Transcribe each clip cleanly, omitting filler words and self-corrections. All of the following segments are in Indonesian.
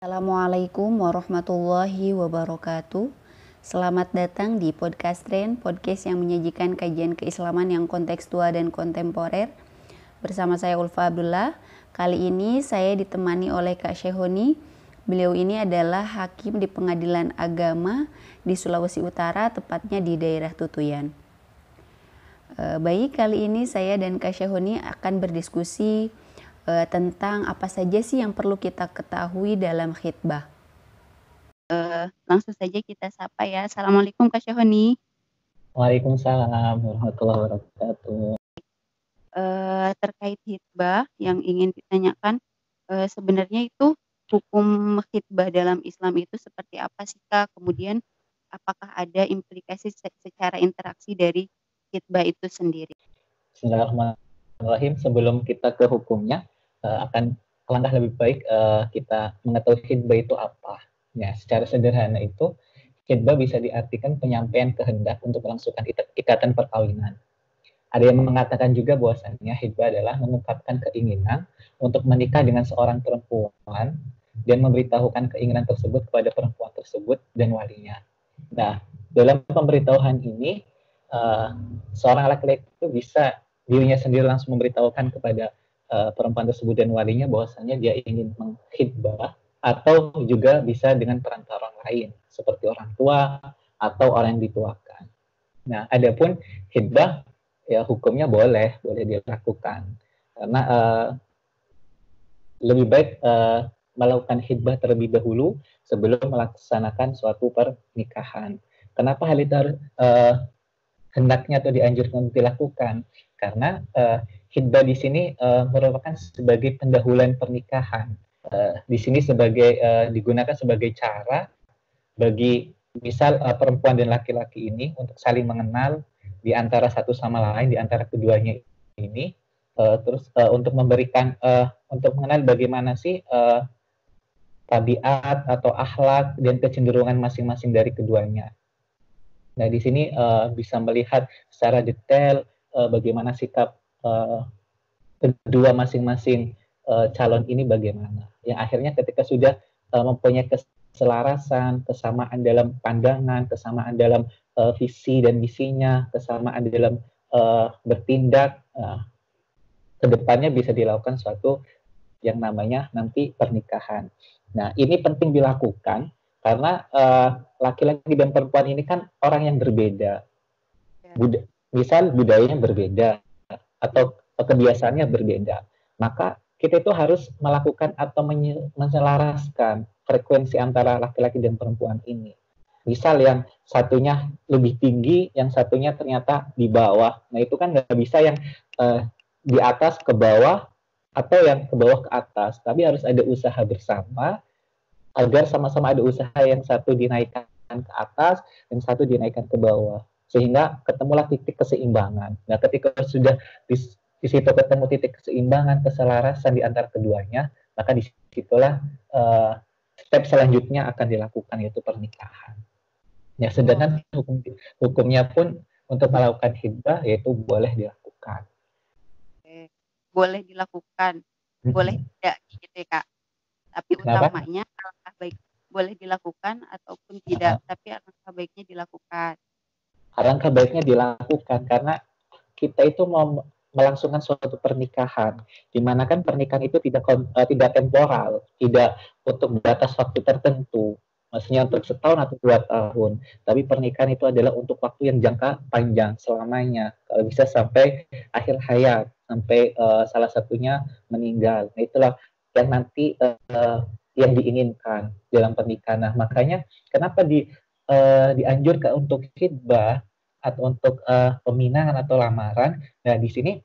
Assalamualaikum warahmatullahi wabarakatuh. Selamat datang di Podcast Tren, podcast yang menyajikan kajian keislaman yang kontekstual dan kontemporer. Bersama saya Ulfa Abdullah. Kali ini saya ditemani oleh Kak Syehoni. Beliau ini adalah hakim di Pengadilan Agama di Sulawesi Utara, tepatnya di daerah Tutuyan. Baik, kali ini saya dan Kak Syehoni akan berdiskusi tentang apa saja sih yang perlu kita ketahui dalam khitbah. Langsung saja kita sapa ya. Assalamualaikum Kak Syahoni. Waalaikumsalam warahmatullahi wabarakatuh. Terkait khitbah yang ingin ditanyakan, sebenarnya itu hukum khitbah dalam Islam itu seperti apa sih Kak? Kemudian apakah ada implikasi secara interaksi dari khitbah itu sendiri? Bismillahirrahmanirrahim. Sebelum kita ke hukumnya, akan alangkah lebih baik kita mengetahui khitbah itu apa. Ya, secara sederhana itu khitbah bisa diartikan penyampaian kehendak untuk melangsungkan ikatan perkawinan. Ada yang mengatakan juga bahwasannya khitbah adalah mengungkapkan keinginan untuk menikah dengan seorang perempuan dan memberitahukan keinginan tersebut kepada perempuan tersebut dan walinya. Nah, dalam pemberitahuan ini, seorang laki-laki itu bisa dirinya sendiri langsung memberitahukan kepada perempuan tersebut dan walinya bahwasanya dia ingin mengkhitbah, atau juga bisa dengan perantara orang lain seperti orang tua atau orang yang dituakan. Nah, adapun khitbah ya hukumnya boleh dilakukan karena lebih baik melakukan khitbah terlebih dahulu sebelum melaksanakan suatu pernikahan. Kenapa hal itu harus hendaknya atau dianjurkan untuk dilakukan? Karena khitbah di sini merupakan sebagai pendahuluan pernikahan. Di sini digunakan sebagai cara bagi misal perempuan dan laki-laki ini untuk saling mengenal di antara satu sama lain, di antara keduanya ini, terus untuk mengenal bagaimana sih tabiat atau akhlak dan kecenderungan masing-masing dari keduanya. Nah, di sini bisa melihat secara detail bagaimana sikap kedua masing-masing calon ini bagaimana. Yang akhirnya ketika sudah mempunyai keselarasan, kesamaan dalam pandangan, kesamaan dalam visi dan misinya, kesamaan dalam bertindak, kedepannya bisa dilakukan suatu yang namanya nanti pernikahan. Nah, ini penting dilakukan karena laki-laki dan perempuan ini kan orang yang berbeda. Misal budayanya berbeda atau kebiasaannya berbeda. Maka kita itu harus melakukan atau menyelaraskan frekuensi antara laki-laki dan perempuan ini. Misal yang satunya lebih tinggi, yang satunya ternyata di bawah. Nah, itu kan nggak bisa yang di atas ke bawah atau yang ke bawah ke atas. Tapi harus ada usaha bersama agar sama-sama ada usaha yang satu dinaikkan ke atas, yang satu dinaikkan ke bawah. Sehingga ketemulah titik keseimbangan. Nah, ketika sudah di situ ketemu titik keseimbangan, keselarasan di antara keduanya, maka disitulah step selanjutnya akan dilakukan, yaitu pernikahan. Ya, sedangkan hukumnya pun untuk melakukan khitbah yaitu boleh dilakukan. Boleh dilakukan, boleh tidak gitu ya Kak. Tapi utamanya alangkah baik boleh dilakukan ataupun tidak, tapi alangkah baiknya dilakukan. Alangkah baiknya dilakukan karena kita itu mau melangsungkan suatu pernikahan, di mana kan pernikahan itu tidak temporal, tidak untuk batas waktu tertentu, maksudnya untuk setahun atau 2 tahun. Tapi pernikahan itu adalah untuk waktu yang jangka panjang selamanya, kalau bisa sampai akhir hayat, sampai salah satunya meninggal. Nah, itulah yang nanti yang diinginkan dalam pernikahan. Nah, makanya kenapa dianjurkan untuk khitbah atau untuk peminangan atau lamaran. Nah, di sini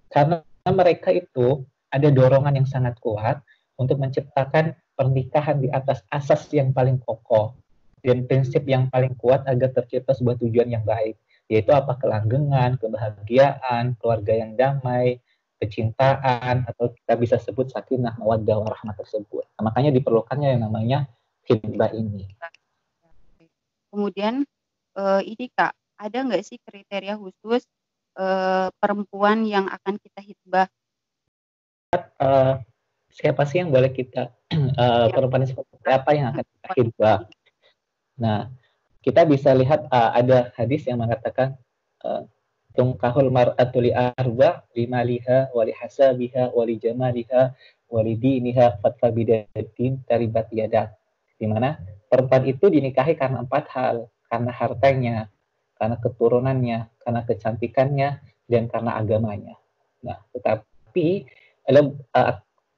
karena mereka itu ada dorongan yang sangat kuat untuk menciptakan pernikahan di atas asas yang paling kokoh dan prinsip yang paling kuat agar tercipta sebuah tujuan yang baik, yaitu apa? Kelanggengan, kebahagiaan, keluarga yang damai, kecintaan, atau kita bisa sebut sakinah, mawaddah, warahmah tersebut. Nah, makanya diperlukannya yang namanya khitbah ini. Kemudian ini Kak, ada nggak sih kriteria khusus perempuan yang akan kita khitbah? siapa sih yang boleh kita perempuan seperti apa yang akan kita hibah. Nah, kita bisa lihat ada hadis yang mengatakan tungkahul mar'atu li arba limaliha wali hasabiha wali jamaliha wali diniha fatfa bidatin taribat yadak, di mana perempuan itu dinikahi karena 4 hal, karena hartanya, karena keturunannya, karena kecantikannya, dan karena agamanya. Nah, tetapi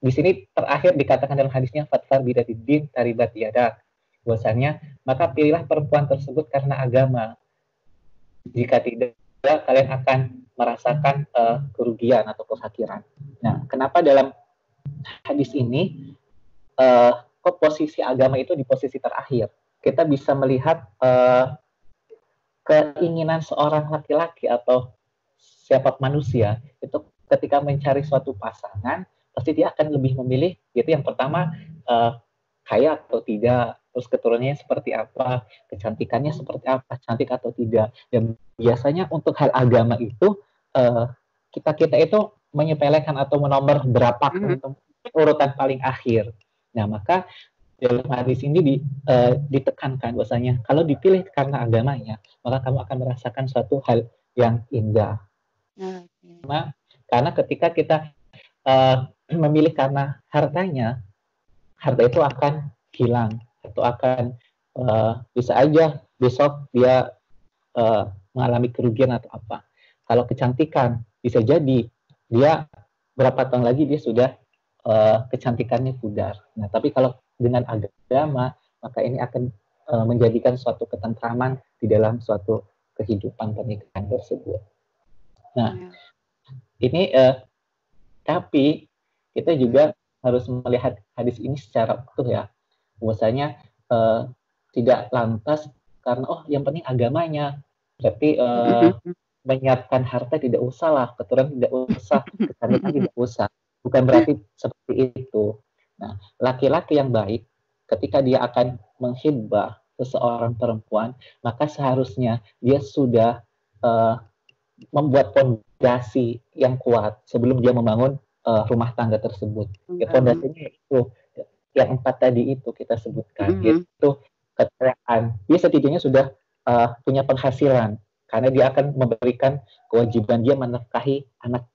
di sini terakhir dikatakan dalam hadisnya fatfa bidatin taribat yadak, bahwasanya maka pilihlah perempuan tersebut karena agama. Jika tidak, kalian akan merasakan kerugian atau kefakiran. Nah, kenapa dalam hadis ini kok posisi agama itu di posisi terakhir? Kita bisa melihat keinginan seorang laki-laki atau siapa manusia itu ketika mencari suatu pasangan, pasti dia akan lebih memilih, yaitu yang pertama kaya atau tidak, terus keturunannya seperti apa, kecantikannya seperti apa, cantik atau tidak. Dan biasanya untuk hal agama itu kita itu menyepelekan atau menomor berapa untuk urutan paling akhir. Nah, maka dalam hadis ini ditekankan bahwasanya kalau dipilih karena agamanya, maka kamu akan merasakan suatu hal yang indah. Karena ketika kita memilih karena hartanya, harta itu akan hilang atau akan bisa aja besok dia mengalami kerugian atau apa. Kalau kecantikan bisa jadi dia berapa tahun lagi dia sudah kecantikannya pudar. Nah, tapi kalau dengan agama, maka ini akan menjadikan suatu ketentraman di dalam suatu kehidupan pernikahan tersebut. Nah, ini tapi kita juga harus melihat hadis ini secara utuh ya. Bahwasanya tidak lantas karena yang penting agamanya, berarti menyiapkan harta tidak usah lah, keturunan tidak usah, kecantikan tidak usah. Bukan berarti seperti itu. Nah, laki-laki yang baik ketika dia akan menghibah seseorang perempuan, maka seharusnya dia sudah membuat fondasi yang kuat sebelum dia membangun rumah tangga tersebut. Ya, fondasinya itu yang 4 tadi itu kita sebutkan, yaitu kekayaan. Dia setidaknya sudah punya penghasilan karena dia akan memberikan kewajiban dia menafkahi anak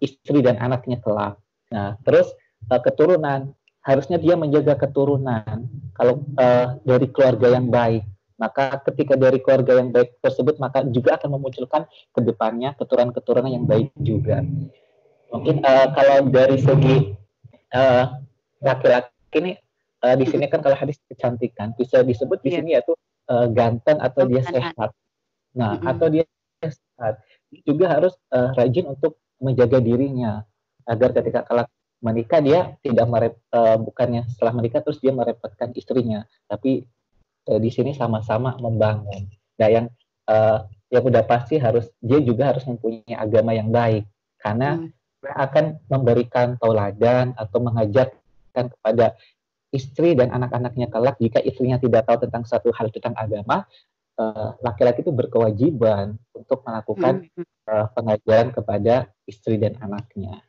istri dan anaknya kelak. Nah, terus keturunan, harusnya dia menjaga keturunan kalau dari keluarga yang baik. Maka ketika dari keluarga yang baik tersebut, maka juga akan memunculkan ke depannya keturunan-keturunan yang baik juga. Mungkin kalau dari segi laki-laki ini di sini kan kalau hadis kecantikan bisa disebut di sini yaitu ganteng atau dia sehat. Nah, atau dia sehat. Dia juga harus rajin untuk menjaga dirinya agar ketika kalau menikah dia tidak bukannya setelah menikah terus dia merepotkan istrinya, tapi di sini sama-sama membangun. Nah, yang udah pasti dia juga harus mempunyai agama yang baik karena akan memberikan tauladan atau mengajarkan kepada istri dan anak-anaknya kelak jika istrinya tidak tahu tentang satu hal tentang agama, laki-laki itu berkewajiban untuk melakukan pengajaran kepada istri dan anaknya.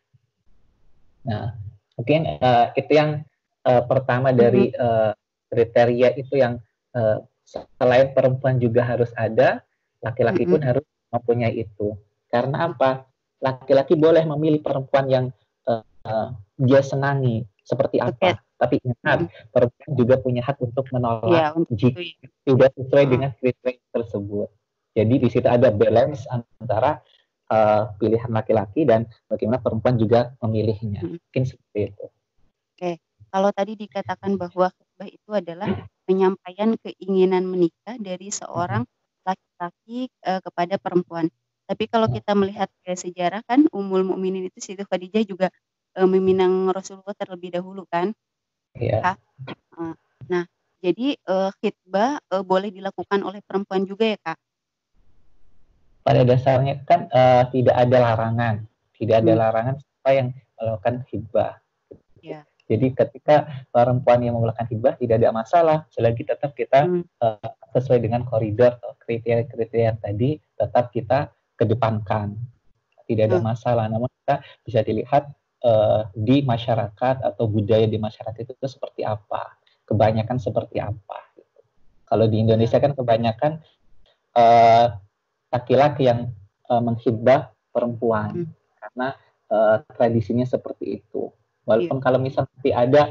Nah, mungkin itu yang pertama dari kriteria itu yang selain perempuan juga harus ada, laki-laki pun harus mempunyai itu. Karena apa? Laki-laki boleh memilih perempuan yang dia senangi seperti apa. Tapi ingat, perempuan juga punya hak untuk menolak jika tidak sesuai dengan kriteria tersebut. Jadi di situ ada balance antara pilihan laki-laki dan bagaimana perempuan juga memilihnya. Mungkin seperti itu. Oke, kalau tadi dikatakan bahwa khutbah itu adalah penyampaian keinginan menikah dari seorang laki-laki kepada perempuan. Tapi kalau kita melihat ke sejarah kan Ummul Mukminin itu Siti Khadijah juga meminang Rasulullah terlebih dahulu kan. Iya. Nah, jadi khitbah boleh dilakukan oleh perempuan juga ya Kak? Pada dasarnya kan tidak ada larangan. Tidak ada larangan siapa yang melakukan khitbah. Ya. Jadi ketika perempuan yang melakukan hibah tidak ada masalah, selagi tetap kita sesuai dengan koridor atau kriteria-kriteria tadi, tetap kita kedepankan, tidak ada masalah. Namun kita bisa dilihat di masyarakat atau budaya di masyarakat itu seperti apa, kebanyakan seperti apa. Kalau di Indonesia kan kebanyakan eh, laki-laki yang menghibah perempuan karena tradisinya seperti itu. Iya. Walaupun kalau misalnya ada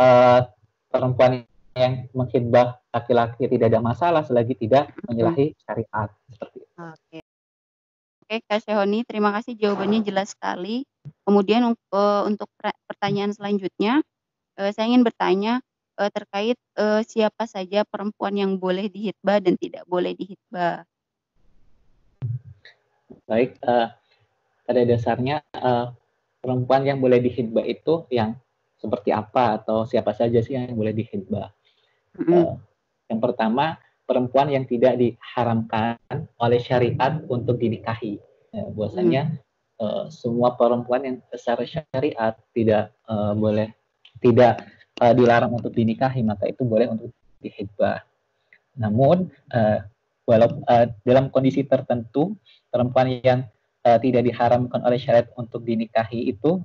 uh, perempuan yang menghibah laki-laki tidak ada masalah selagi tidak menyalahi syariat seperti itu. Oke. Oke, Kak Syahoni, terima kasih jawabannya jelas sekali. Kemudian untuk pertanyaan selanjutnya, saya ingin bertanya terkait siapa saja perempuan yang boleh dihitbah dan tidak boleh dihitbah. Baik, pada dasarnya perempuan yang boleh dihitbah itu yang seperti apa atau siapa saja sih yang boleh dihitbah? Yang pertama, perempuan yang tidak diharamkan oleh syariat untuk dinikahi. Bahwasanya semua perempuan yang secara syariat tidak boleh tidak dilarang untuk dinikahi, maka itu boleh untuk dihibah. Namun dalam kondisi tertentu, perempuan yang tidak diharamkan oleh syariat untuk dinikahi itu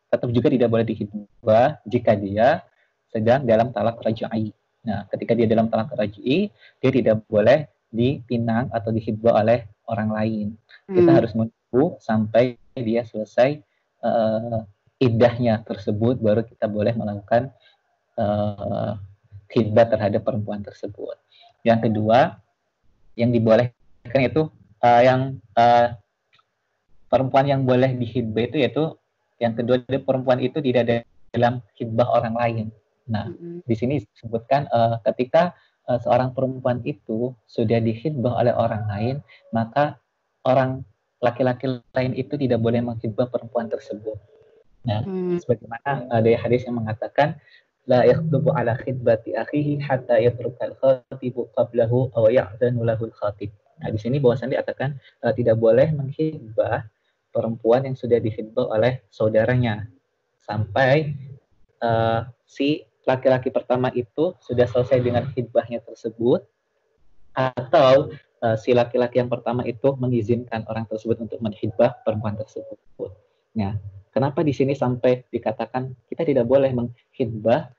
tetap juga tidak boleh dihibah jika dia sedang dalam talak raj'i. Nah, ketika dia dalam talak raj'i, dia tidak boleh dipinang atau dihibah oleh orang lain. Kita harus menunggu sampai dia selesai iddahnya tersebut, baru kita boleh melakukan hibah terhadap perempuan tersebut. Yang kedua, yang dibolehkan itu perempuan yang boleh dihibah itu yaitu yang kedua, perempuan itu tidak ada dalam hibah orang lain. Nah, di sini disebutkan ketika seorang perempuan itu sudah dihibah oleh orang lain, maka orang laki-laki lain itu tidak boleh menghibah perempuan tersebut. Nah, sebagaimana ada hadis yang mengatakan la yakhdubu ala khidbati akhihi hatta yatrukal khatibu qablahu aw ya'danu lahul khatib. Nah, di sini bahwasannya dikatakan tidak boleh menghibah perempuan yang sudah dihibah oleh saudaranya sampai si laki-laki pertama itu sudah selesai dengan hibahnya tersebut, atau si laki-laki yang pertama itu mengizinkan orang tersebut untuk menghibah perempuan tersebut. Nah, kenapa di sini sampai dikatakan kita tidak boleh menghibah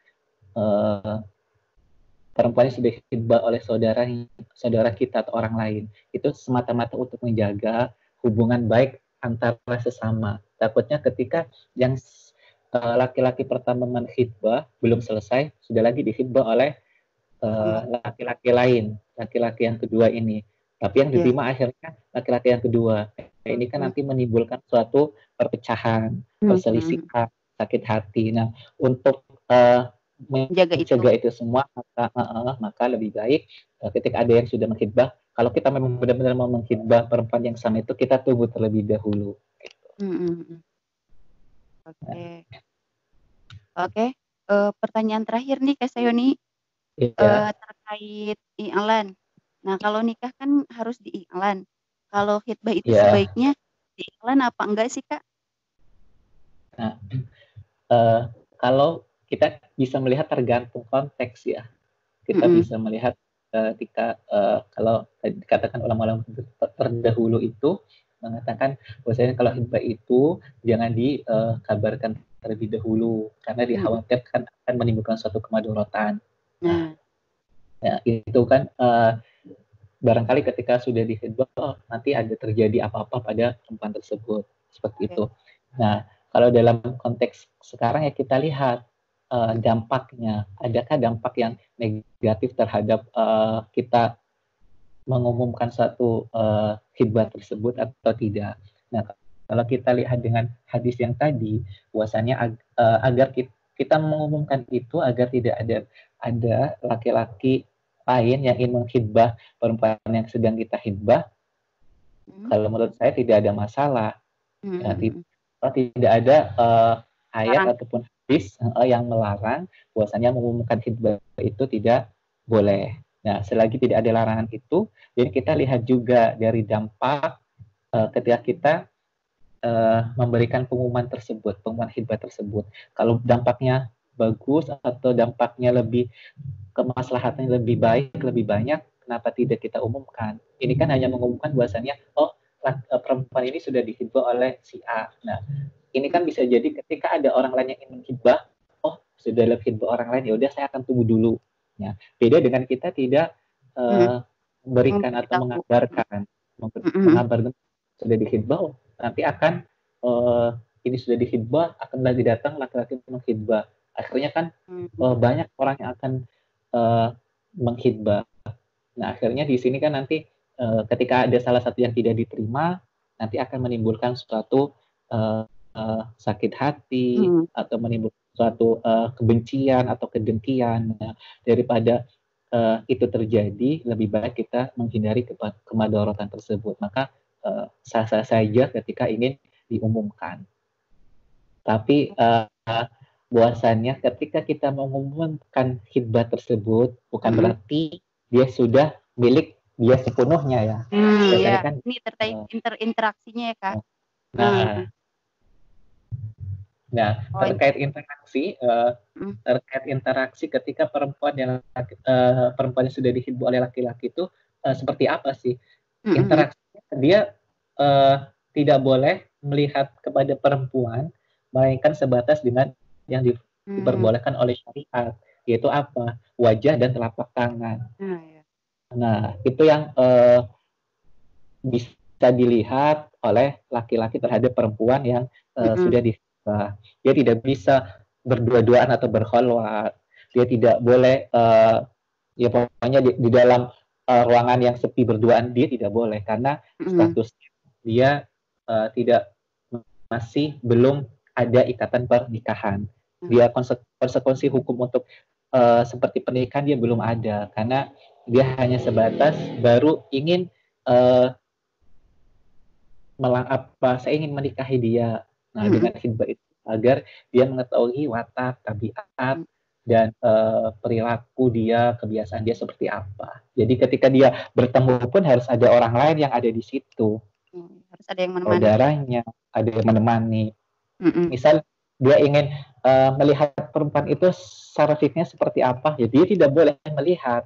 perempuan yang sudah dihibah oleh saudara kita atau orang lain? Itu semata-mata untuk menjaga hubungan baik antara sesama. Takutnya ketika yang laki-laki pertama menghibah belum selesai, sudah lagi dihibah oleh laki-laki lain, laki-laki yang kedua ini. Tapi yang diterima akhirnya laki-laki yang kedua. Ini kan nanti menimbulkan suatu perpecahan, perselisihan, sakit hati. Nah, untuk mencegah itu semua, maka lebih baik ketika ada yang sudah menghibah, kalau kita memang benar-benar mau menghibah perempuan yang sama itu, kita tunggu terlebih dahulu. Oke. Oke. Pertanyaan terakhir nih, Kak Sayoni, terkait i'lan. Nah, kalau nikah kan harus di-i'lan. Kalau khitbah itu sebaiknya di-i'lan apa enggak sih, Kak? Nah, kalau kita bisa melihat tergantung konteks ya. Kita bisa melihat ketika kalau dikatakan ulama-ulama terdahulu itu mengatakan bahwasanya kalau khitbah itu jangan dikabarkan terlebih dahulu karena dikhawatirkan akan menimbulkan suatu kemadharatan. Nah, itu kan barangkali ketika sudah dihitbah nanti ada terjadi apa-apa pada perempuan tersebut seperti itu. Nah, kalau dalam konteks sekarang ya kita lihat dampaknya, adakah dampak yang negatif terhadap kita mengumumkan suatu khitbah tersebut atau tidak. Nah, kalau kita lihat dengan hadis yang tadi, bahwasanya agar kita mengumumkan itu agar tidak ada laki-laki lain yang ingin menghibah perempuan yang sedang kita hibah, kalau menurut saya tidak ada masalah. Tidak ada ayat ataupun hadis yang melarang bahwasanya mengumumkan khitbah itu tidak boleh. Nah, selagi tidak ada larangan itu, jadi kita lihat juga dari dampak ketika kita memberikan pengumuman tersebut, pengumuman khitbah tersebut. Kalau dampaknya bagus atau dampaknya lebih kemaslahatannya lebih baik, lebih banyak, kenapa tidak kita umumkan? Ini kan hanya mengumumkan bahwasanya perempuan ini sudah dihibah oleh si A. Nah, ini kan bisa jadi ketika ada orang lain yang ingin menghibah, oh sudah dalam khidbah orang lain, ya udah saya akan tunggu dulu. Ya, beda dengan kita tidak Mm. memberikan atau Memberitahu. mengabarkan, Mm-mm. mengabarkan sudah dikhidbah, oh, nanti akan ini sudah dikhidbah, akan lagi datang laki-laki menghidbah. Akhirnya kan Mm. banyak orang yang akan menghidbah. Nah, akhirnya di sini kan nanti ketika ada salah satu yang tidak diterima, nanti akan menimbulkan suatu sakit hati Mm. atau menimbulkan suatu kebencian atau kedengkian. Nah, daripada itu terjadi, lebih baik kita menghindari kemadorotan tersebut. Maka sah-sah saja ketika ingin diumumkan. Tapi bahwasannya ketika kita mengumumkan khidbah tersebut, bukan Mm-mm. berarti dia sudah milik dia sepenuhnya ya. Ya, Biasanya kan ini terkait interaksinya ya Kak. nah, Oh, terkait interaksi mm. terkait interaksi ketika perempuan yang sudah dikhidbah oleh laki-laki itu seperti apa sih? Mm-mm. Interaksinya dia tidak boleh melihat kepada perempuan melainkan sebatas dengan yang Mm. diperbolehkan oleh syariat, yaitu apa? Wajah dan telapak tangan. Nah, ya. Nah, itu yang bisa dilihat oleh laki-laki terhadap perempuan yang Mm-mm. sudah dikhidbah. Dia tidak bisa berdua-duaan atau berkholwat. Dia tidak boleh ya pokoknya di dalam ruangan yang sepi berduaan dia tidak boleh karena Mm-mm. status dia tidak masih belum ada ikatan pernikahan. Mm. Dia konsekuensi hukum untuk seperti pernikahan dia belum ada karena dia hanya sebatas baru ingin uh, saya ingin menikahi dia. Nah, Mm-mm. dengan khidbah itu agar dia mengetahui watak, tabiat, Mm. dan perilaku dia, kebiasaan dia seperti apa. Jadi ketika dia bertemu pun harus ada orang lain yang ada di situ, Harus ada yang menemani. saudaranya, ada yang menemani. Mm-mm. Misal dia ingin melihat perempuan itu secara fisiknya seperti apa, ya dia tidak boleh melihat.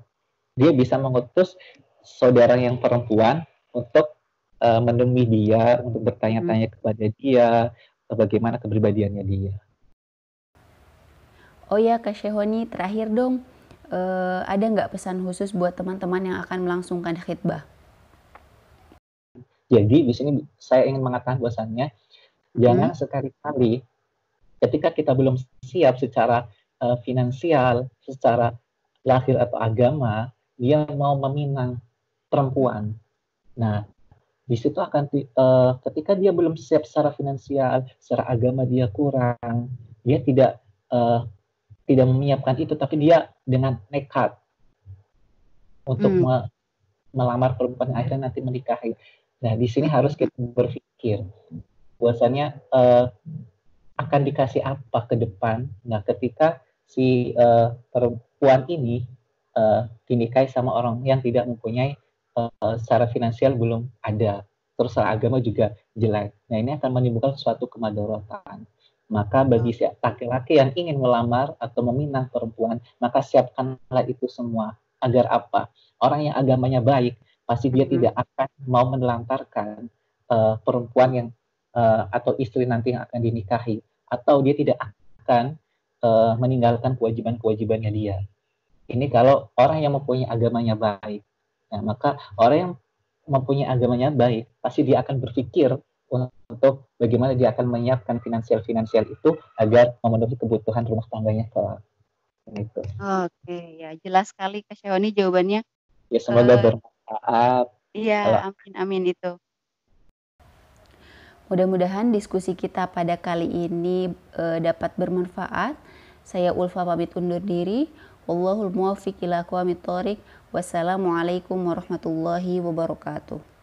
Dia bisa mengutus saudara yang perempuan untuk menemui dia, untuk Mm. bertanya-tanya kepada dia, bagaimana kepribadiannya dia. Oh ya Kak Syehoni, terakhir dong, ada nggak pesan khusus buat teman-teman yang akan melangsungkan khidbah? Jadi di sini saya ingin mengatakan bahwasannya Mm. jangan sekali-kali ketika kita belum siap secara finansial, secara lahir atau agama, dia mau meminang perempuan. Nah, di situ akan ketika dia belum siap secara finansial, secara agama dia kurang, dia uh, tidak menyiapkan itu, tapi dia dengan nekat untuk Mm. melamar perempuan yang akhirnya nanti menikahi. Nah, di sini harus kita berpikir bahwasannya akan dikasih apa ke depan. Nah, ketika si perempuan ini dinikahi sama orang yang tidak mempunyai secara finansial belum ada, terus secara agama juga jelek. Nah, ini akan menimbulkan suatu kemadorotan. Maka bagi si laki-laki yang ingin melamar atau meminang perempuan, maka siapkanlah itu semua. Agar apa? Orang yang agamanya baik, pasti dia Mm. tidak akan mau menelantarkan perempuan yang atau istri nanti yang akan dinikahi, atau dia tidak akan meninggalkan kewajiban-kewajibannya dia. Ini kalau orang yang mempunyai agamanya baik. Nah, maka orang yang mempunyai agamanya baik, pasti dia akan berpikir untuk bagaimana dia akan menyiapkan finansial-finansial itu agar memenuhi kebutuhan rumah tangganya kelak. Gitu. Oke, ya jelas sekali Kak Syehoni jawabannya. Ya semoga Eh, bermanfaat. iya, Kalau amin amin itu. Mudah-mudahan diskusi kita pada kali ini dapat bermanfaat. Saya Ulfa pamit undur diri. Wallahul muwaffiq ila aqwamit thoriq. Wassalamualaikum warahmatullahi wabarakatuh.